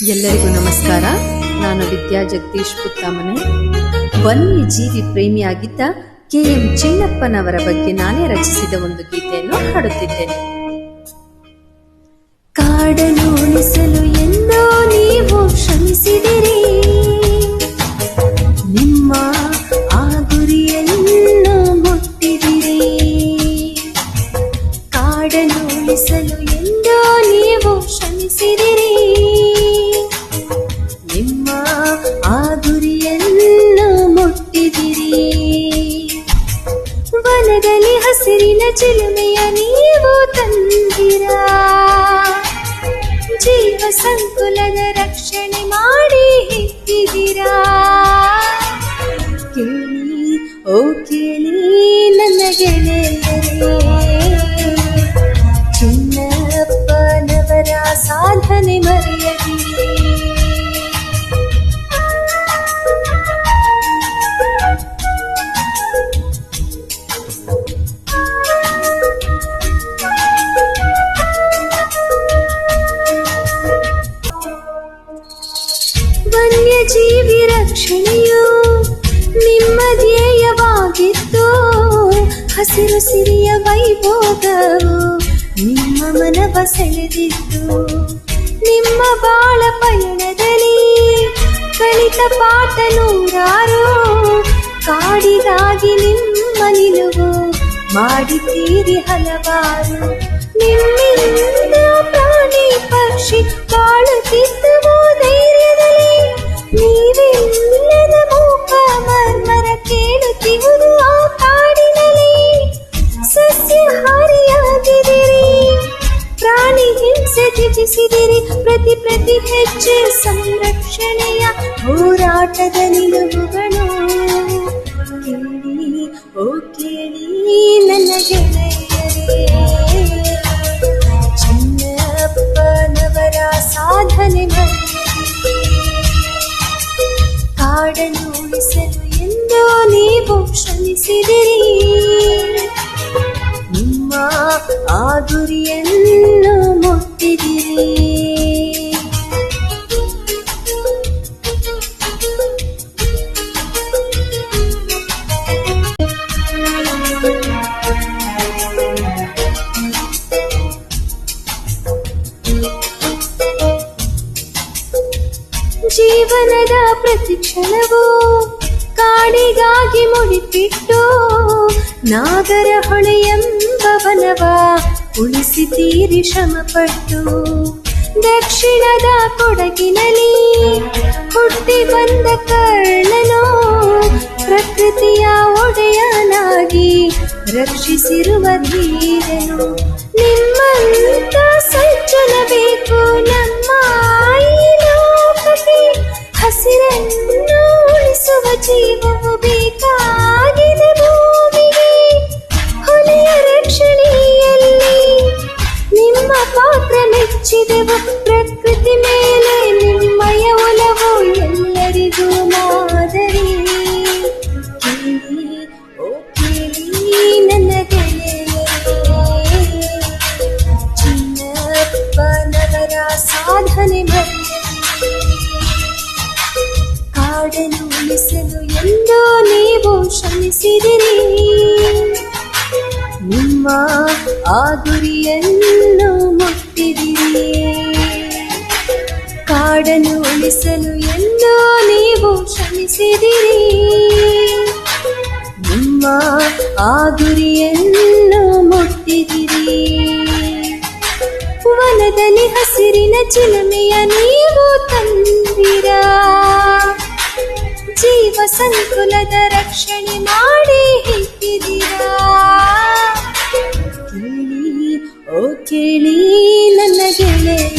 ಎಲ್ಲರಿಗೂ ನಮಸ್ಕಾರ. ನಾನು ವಿದ್ಯಾ ಜಗದೀಶ್ ಪುತ್ತಮನೆ. ವನ್ಯಜೀವಿ ಪ್ರೇಮಿಯಾಗಿದ್ದ KM ಚಿನ್ನಪ್ಪನವರ ಬಗ್ಗೆ ನಾನೇ ರಚಿಸಿದ ಒಂದು ಗೀತೆಯನ್ನು ಹಾಡುತ್ತಿದ್ದೇನೆ. ಕಾಡನ್ನು ಉಳಿಸಲು ಎಂದೋ ನೀವು ಶ್ರಮಿಸಿದಿರಿ, ನಿಮ್ಮ ಆ ಗುರಿಯನ್ನು ಮುಟ್ಟಿದಿರಿ. ಕಾಡನ್ನು ಉಳಿಸಲು ಎಂದೋ ನೀವು ಶ್ರಮಿಸಿದಿರಿ, ನಿಮ್ಮ ಆ ಗುರಿಯನ್ನು ಮುಟ್ಟಿದಿರಿ. ವನದಲ್ಲಿ ಹಸಿರಿನ ಚಿಲುಮೆಯ ನೀವು ತಂದಿರಾ, ಜೀವ ಸಂಕುಲದ ರಕ್ಷಣೆ ಮಾಡಿ ಹೆತ್ತಿದಿರಾ. ಕೇಳಿ ಓ ಕೇಳಿ ನನ್ನ ಗೆಳೆಯರೇ, ಚಿನ್ನಪ್ಪನವರ ಸಾಧನೆ ಮರೆಯದಿರಿ. ವನ್ಯಜೀವಿ ರಕ್ಷಣೆಯು ನಿಮ್ಮ ಧ್ಯೇಯವಾಗಿತ್ತು, ಹಸಿರು ಸಿರಿಯ ವೈಭೋಗವು ನಿಮ್ಮ ಮನವ ಸೆಳೆದಿತ್ತು. ನಿಮ್ಮ ಬಾಳ ಪಯಣದಲ್ಲಿ ಕಲಿತ ಪಾಠ ನೂರಾರು, ಕಾಡಿಗಾಗಿ ನಿಮ್ಮ ನಿಲುವು ಮಾಡಿದ್ದೀರಿ ಹಲವಾರು. ನಿಮ್ಮಿಂದ ಪ್ರಾಣಿ ಪಕ್ಷಿ ಕಾಳುತ್ತಿದ್ದವು ಧೈರ್ಯದಲ್ಲಿ, ನೀವಿಲ್ಲದ ಮೂಕ ಮರ್ಮರ ಕೇಳುತ್ತಿರುವುದು ಆ ಕಾಡಿನಲ್ಲಿ. ಸಸ್ಯಹಾರಿಯಾಗಿದಿರಿ, ಪ್ರಾಣಿ ಹಿಂಸೆ ತ್ಯಜಿಸಿದಿರಿ, ಪ್ರತಿ ಹೆಜ್ಜೆ ಸಂರಕ್ಷಣೆಯ ಹೋರಾಟದ ನಿಲುವುಗಳು. ಕೇಳಿ ಓ ಕೇಳಿ ನನ್ನ ಗೆಳೆಯರೇ, ಚಿನ್ನಪ್ಪನವರ ಸಾಧನೆ ಮರೆಯದಿರಿ. ಕಾಡನ್ನು ಉಳಿಸಲು ಎಂದೋ ನೀವು ಶ್ರಮಿಸಿದಿರಿ, ನಿಮ್ಮ ಆ ಗುರಿಯನ್ನು ಮುಟ್ಟಿದಿರಿ. ಜೀವನದ ಪ್ರತಿ ಕ್ಷಣವೂ ಕಾಡಿಗಾಗಿ ಮುಡಿಪಿಟ್ಟು, ನಾಗರ ಹೊಳೆಯೆಂಬ ವನವ ಉಳಿಸಿದ್ದೀರಿ ಶ್ರಮಪಟ್ಟು. ದಕ್ಷಿಣದ ಕೊಡಗಿನಲ್ಲಿ ಹುಟ್ಟಿ ಬಂದ ಕರ್ಣನು, ಪ್ರಕೃತಿಯ ಒಡೆಯನಾಗಿ ರಕ್ಷಿಸಿರುವ ಧೀರನು. ನಿಮ್ಮಂತ ಸಜ್ಜನ ಬೇಕು ನಮ್ಮ ಈ ಲೋಕಕ್ಕೆ, ಹಸಿರನ್ನು ಉಳಿಸುವ ಜೀವವು ಬೇಕಾಗಿದೆ ಭೂಮಿಗೆ. ಹೊಲೆಯ ರಕ್ಷಣೆಯಲ್ಲಿ ನಿಮ್ಮ ಪಾತ್ರ ಮೆಚ್ಚಿದೆವು, ಪ್ರಕೃತಿ ಮೇಲೆ ನಿಮ್ಮಯ ಒಲವು ಎಲ್ಲರಿಗೂ ಮಾದರಿ. ಕೇಳಿ ಓ ಕೇಳಿ ನನ್ನ ಗೆಳೆಯರೇ, ಚಿನ್ನಪ್ಪನವರ ಸಾಧನೆ ಮರೆಯದಿರಿ. ಕಾಡನ್ನು ಉಳಿಸಲು ಎಂದೋ ನೀವು ಶ್ರಮಿಸಿದಿರಿ, ನಿಮ್ಮ ಆ ಗುರಿಯನ್ನು ಮುಟ್ಟಿದಿರಿ. ಕಾಡನ್ನು ಉಳಿಸಲು ಎಂದೋ ನೀವು ಶ್ರಮಿಸಿದಿರಿ, ನಿಮ್ಮ ಆ ಗುರಿಯನ್ನು ಮುಟ್ಟಿದಿರಿ. ವನದಲ್ಲಿ ಹಸಿರಿನ ಚಿಲುಮೆಯ ನೀವು ತಂದಿರಾ, ಜೀವ ಸಂಕುಲದ ರಕ್ಷಣೆ ಮಾಡಿ ಹೆತ್ತಿದಿರಾ. ಕೇಳಿ ಓ ಕೇಳಿ ನನ್ನ ಗೆಳೆಯ